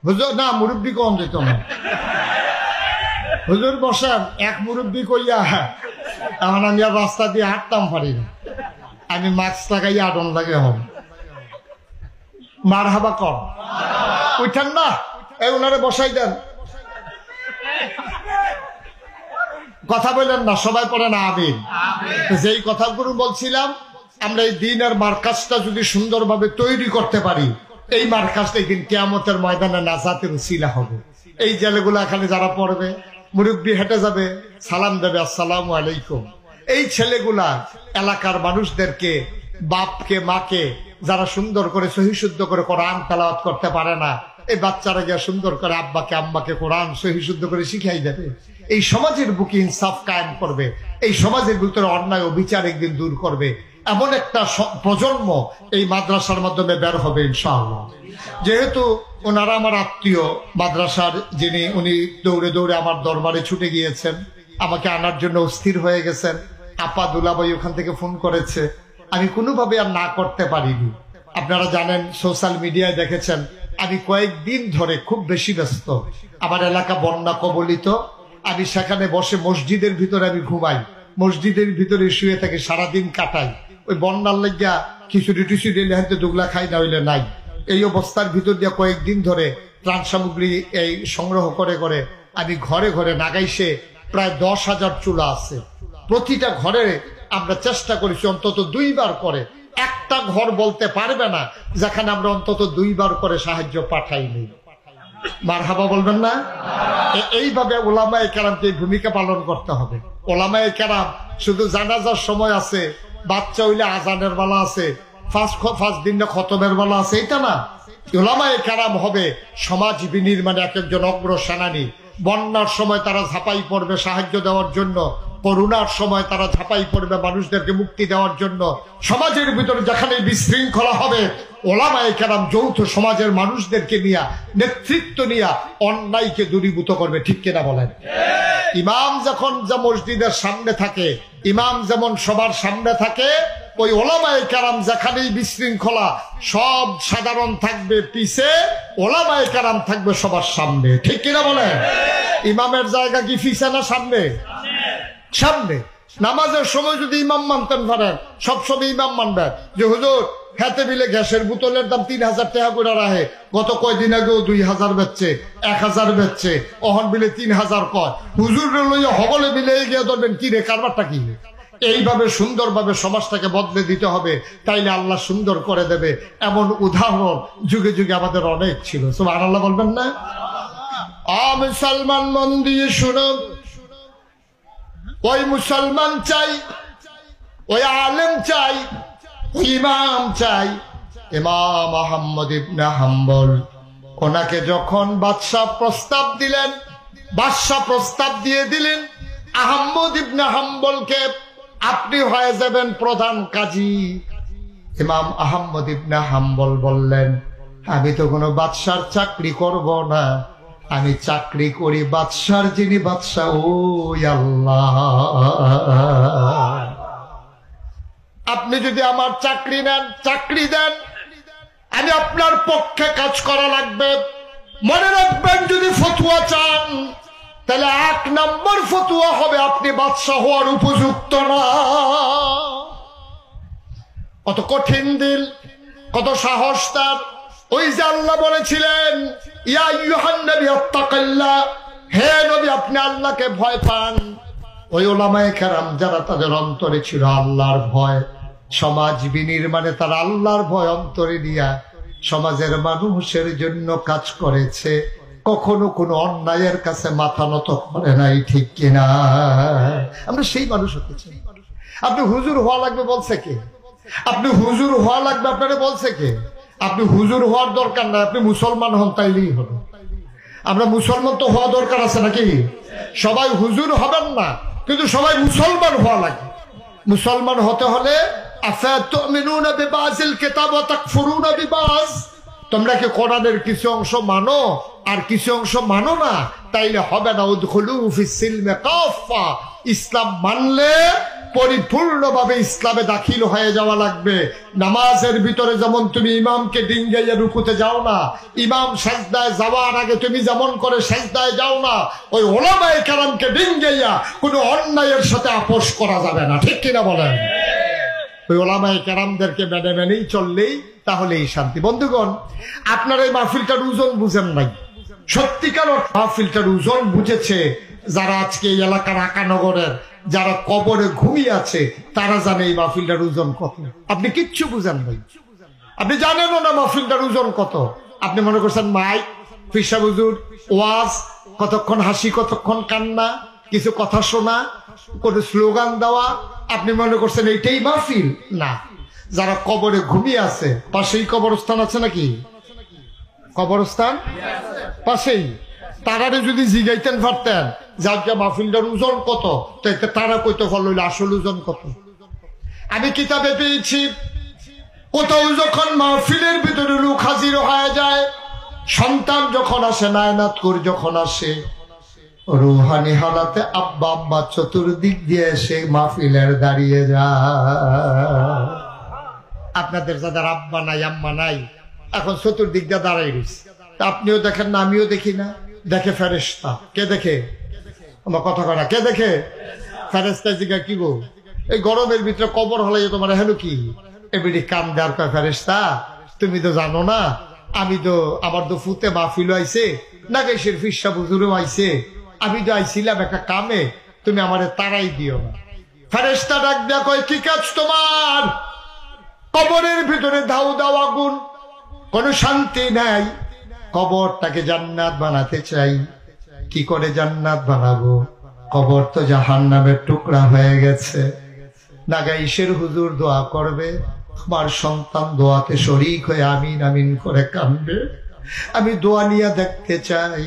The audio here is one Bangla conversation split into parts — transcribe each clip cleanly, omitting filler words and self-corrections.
হুজুর না, মুরব্বী কম যেত না। হুজুর বসেন, এক মুরব্বী কইয়া এখন আমি আর রাস্তা দিয়ে হাঁটতাম পারি না, আমি মাস্ক লাগাইয়া আডন লাগে হব। মার হাবা কম উঠেন না, এই ওনারে বসাই দেন, কথা বললেন না, সবাই পড়ে না আমিন। যেই কথাগুলো বলছিলাম, আমরা এই দিনের মার্কাজটা যদি সুন্দরভাবে তৈরি করতে পারি, এই মার্কাজটা কিন্তু কিয়ামতের ময়দানে নাজাতের উসিলা হবে। এই ছেলেগুলো এখানে যারা পড়বে, মুরব্বী হেঁটে যাবে, সালাম দেবে আসসালামু আলাইকুম। এই ছেলেগুলা এলাকার মানুষদেরকে, বাপকে মাকে যারা সুন্দর করে সহিশুদ্ধ করে কোরআন তেলাওয়াত করতে পারে না, এই বাচ্চারা গিয়ে সুন্দর করে আব্বাকে আম্মাকে কোরআন সহিশুদ্ধ করে শিখাই দেবে। এই সমাজের বুকে ইনসাফ কায়েম করবে, এই সমাজের ভিতরে অন্যায় অবিচার একদিন দূর করবে। এমন একটা প্রজন্ম এই মাদ্রাসার মাধ্যমে বের হবে ইনশাআল্লাহ। যেহেতু ওনারা আমার আত্মীয়, মাদ্রাসার যিনি, উনি দৌড়ে দৌড়ে আমার দরবারে ছুটে গিয়েছেন, আমাকে আনার জন্য অস্থির হয়ে গেছেন। আপা দুলাভাই ওখান থেকে ফোন করেছে, আমি কোনোভাবে আর না করতে পারিনি। আপনারা জানেন, সোশ্যাল মিডিয়ায় দেখেছেন, আমি কয়েকদিন ধরে খুব বেশি ব্যস্ত। আমার এলাকা বন্যা কবলিত, আমি সেখানে বসে মসজিদের ভিতরে আমি ঘুমাই, মসজিদের ভিতরে শুয়ে থাকি, সারাদিন কাটাই। ওই বন্যার লাগিয়া খিচুড়ি টিচুড়ি লেহাতে দুগলা খাই, না হইলে নাই। এই অবস্থার ভিতর দিয়ে কয়েকদিন ধরে ত্রাণ সামগ্রী এই সংগ্রহ করে করে আমি ঘরে ঘরে নাগাইছে প্রায় 10,000 চুলা আছে। প্রতিটা ঘরে আমরা চেষ্টা করেছি অন্তত 2 বার করে, একটা ঘর বলতে পারবে না যেখানে আমরা অন্তত 2 বার করে সাহায্য পাঠাইনি। মারহাবা বলবেন না? এইভাবে ওলামায়ে কেরামকে ভূমিকা পালন করতে হবে। ওলামায়ে কেরাম শুধু জানাজার সময় আছে, বাচ্চা হইলে আজানের বেলা আছে, ফার্স্ট দিন খতমের বেলা আছে, এটা না। ওলামায়ে কেরাম হবে সমাজ বিনির্মাণে এক একজন অগ্র সেনানী। বন্যার সময় তারা ঝাঁপাই পড়বে সাহায্য দেওয়ার জন্য, করোনার সময় তারা ঝাঁপাই পড়বে মানুষদেরকে মুক্তি দেওয়ার জন্য। সমাজের ভিতরে যেখানে বিশৃঙ্খলা হবে, ওলামায়ে কেরাম যৌথ সমাজের মানুষদেরকে নিয়ে, নেতৃত্ব নিয়ে অন্যায়কে দূরীভূত করবে। ঠিক কিনা বলেন? ইমাম যখন যা মসজিদের সামনে থাকে, ইমাম যেমন সবার সামনে থাকে, ওই ওলামায়ে কেরাম যেখানেই বিশৃঙ্খলা, সব সাধারণ থাকবে পিছে, ওলামায়ে কেরাম থাকবে সবার সামনে। ঠিক কিনা বলেন? ইমামের জায়গা কি পিছে না সামনে? সামনে। নামাজের সময় যদি ইমাম মানতেন পারেন, সবসময় ইমাম মানবেন যে হুজুর হাতে মিলে গ্যাসের বোতলের দাম 3,000 টাকা করে রাখে, গত কয়দিন আগেও 2,000 বেচছে, 1,000 বেচছে, অহন মিলে 3,000 কয়, হুজুর লইয়া হবলে মিলে গিয়ে ধরবেন কি রে, কারবারটা কি? এইভাবে সুন্দরভাবে সমাজটাকে বদলে দিতে হবে, তাইলে আল্লাহ সুন্দর করে দেবে। এমন উদাহরণ যুগে যুগে আমাদের অনেক ছিল। সুবহানাল্লাহ বলবেন না? মুসলমান মন দিয়ে শুনো, ওই মুসলমান চাই, ওই আলেম চাই, ওই ইমাম চাই, ইমাম আহমদ ইবনে হাম্বল। ওনাকে যখন বাদশাহ প্রস্তাব দিলেন, বাদশাহ প্রস্তাব দিয়ে দিলেন আহমদ ইবনে হাম্বলকে আপনি হয়ে যাবেন প্রধান কাজী। ইমাম আহমদ ইবনে হাম্বল বললেন, আমি তো কোনো বাদশার চাকরি করব না, আমি চাকরি করি বাদশার যিনি বাদশাহ, ওই আল্লাহ। আপনি যদি আমার চাকরি নেন, চাকরি দেন, আমি আপনার পক্ষে কাজ করা লাগবে। মনে রাখবেন, যদি ফতুয়া চান তাহলে 1 নম্বর ফতুয়া হবে আপনি বাদশাহ হওয়ার উপযুক্ত না। কত কঠিন দিল, কত সাহস তার। ওই যে আল্লাহ বলেছিলেন, ইয়া আইয়ুহান নবী আত্তাকিল্লাহ, হে নবী আপনি আল্লাহকে ভয় পান। ওই ওলামায়ে কেরাম যারা, তাদের অন্তরে ছিল আল্লাহর ভয়, সমাজ বিনির্মাণে তারা আল্লাহর ভয় অন্তরে নিয়ে সমাজের মানুষের জন্য কাজ করেছে, কখনো কোনো অন্যায়ের কাছে মাথা নত করে নাই। ঠিক কিনা? আমরা সেই মানুষ হতে চাই। আপনি হুজুর হওয়া লাগবে বলছে কে? আপনি হুজুর হওয়া লাগবে আপনারা বলছে কে? আপনি হুজুর হওয়ার দরকার নাই, আপনি মুসলমান হন তাইলেই হলো। আমরা মুসলমান তো হওয়া দরকার আছে নাকি? সবাই হুজুর হবেন না, কিন্তু সবাই মুসলমান হওয়া লাগে। মুসলমান হতে হলে আফাতুমিনুনা বিবাযিল কিতাব ওয়া তাকফুরুনা বিবায, তোমরা কি কোরআনের কিছু অংশ মানো আর কিছু অংশ মানো না? তাইলে হবে না। উদখুলু ফিস সিলমি কাফা, ইসলাম মানলে পরিপূর্ণভাবে ইসলামে দাখিল হয়ে যাওয়া লাগবে। নামাজের ভিতরে যেমন তুমি ইমামকে ডিঙ্গাইয়া রুকুতে যাও না, ইমাম সাজদায় যাওয়ার আগে তুমি যেমন করে সাজদায় যাও না, ওই ওলামায়ে কেরামকে ডিঙ্গাইয়া কোনো অন্যায়ের সাথে আপোষ করা যাবে না। ঠিক কিনা বলেন? ওই ওলামায়ে কেরামদেরকে মেনে মেনেই চললেই তাহলেই শান্তি। বন্ধুগণ, আপনারা এই মাহফিলটার ওজন বুঝেন নাই। সত্যিকার মাহফিলটার ওজন বুঝেছে যারা আজকে এই এলাকার আকানগরের যারা কবরে ঘুমিয়ে আছে, তারা জানে এই মাহফিলটার ওজন কত। আপনি কিচ্ছু বুঝেন নাই, আপনি জানেনও না মাহফিলটার ওজন কত। আপনি মনে করছেন মাইক, ফিসা হুজুর, ওয়াজ, কতক্ষণ হাসি কতক্ষণ কান্না, কিছু কথা শোনা, কোন স্লোগান দেওয়া, আপনি মনে করছেন এইটাই মাহফিল। না, যারা কবরে ঘুমিয়ে আছে, পাশেই কবরস্থান আছে নাকি? কবরস্থান পাশেই, তারারে যদি জিগাইতেন পারতেন যাকে মাহফিলটার ওজন কত, তারা কইতে পারল আসল ওজন কত। আমি কিতাবে পেয়েছি কোথাও যখন মাহফিলের ভিতরে লোক হাজির হয়ে যায়, সন্তান যখন আসে, নায়নাত করে যখন আসে, রুহানি হালাতে আব্বা আম্মা চতুর্দিক দিয়ে এসে মাহফিলের দাঁড়িয়ে যায়। আপনাদের যাদের আব্বা নাই আম্মা নাই, এখন চতুর্দিক দিয়ে দাঁড়াই রয়েছে। আপনিও দেখেন না, আমিও দেখি না, দেখে ফেরেশতা। কে দেখে? আমার কথা কয় না, কে দেখে? ফেরেশতা জিগা কি গো, এই গরমের ভিতরে কবর হলে তোমার হেন কি এবিডি কাম দেওয়ার কয়, ফেরেশতা তুমি তো জানো না, আমি তো আমার তো ফুতে মাহফিল আইছে, নাগেশের ফিসা বুজুরও আইছে, আমি তো আইছিলাম একটা কামে, তুমি আমারে তারাই দিও না। ফেরেশতা ডাক দেয়া কয়, কি কাজ তোমার? কবরের ভিতরে ধাউ দাও আগুন, কোন শান্তি নাই, কবরটাকে জান্নাত বানাতে চাই। কি করে জান্নাত বানাবো? কবর তো জাহান্নামের টুকরা হয়ে গেছে। নাগাইশের হুজুর দোয়া করবে, আমার সন্তান দোয়াতে শরীক হয়ে আমিন আমিন করে কাঁদবে। আমি দোয়া নিয়ে দেখতে চাই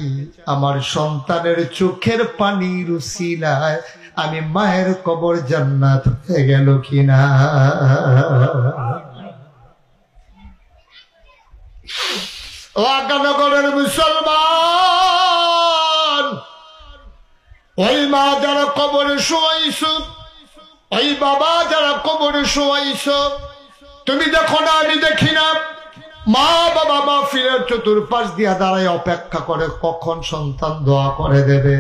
আমার সন্তানের চোখের পানির উসিলায় আমি মায়ের কবর জান্নাত হয়ে গেল কিনা। ও আকানগরের মুসলমান, ওই মা যারা কবরে শোয়াইছ, ওই বাবা যারা কবরে শোয়াইছ, তুমি দেখো না, আমি দেখি না, মা বাবা মাহফিলের চতুর্পাশ দিয়া দাঁড়ায় অপেক্ষা করে কখন সন্তান দোয়া করে দেবে,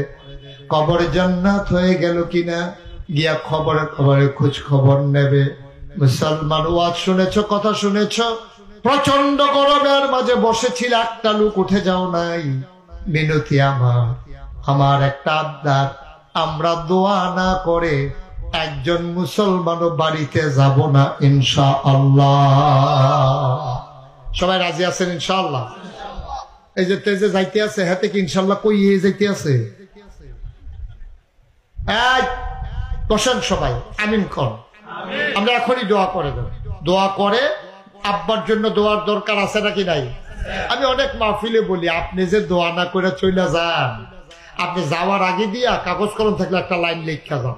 কবরে জান্নাত হয়ে গেল কিনা, গিয়া খবরে খবরে খোঁজ খবর নেবে। মুসলমান, ওয়াজ শুনেছ, কথা শুনেছ, প্রচন্ড গরমের মাঝে বসেছিল, একটা লোক উঠে যাও নাই। মিনতি আমার একটা আবদার, আমরা দোয়া না করে একজন মুসলমানও বাড়িতে যাব না ইনশাআল্লাহ। সবাই রাজি আছেন ইনশাআল্লাহ? এই যে তেজে যাইতে আছে, হাতে কি ইনশাআল্লাহ কই যাইতে আছে? বসেন সবাই, আমিন কর। আমরা এখনই দোয়া করে দেব। দোয়া করে আব্বার জন্য দোয়ার দরকার আছে নাকি নাই? আমি অনেক মাহফিলে বলি, আপনি যে দোয়া না করে চলে যান, আপনি যাওয়ার আগে দিয়া কাগজ কলম থাকলে একটা লাইন লিখা যান,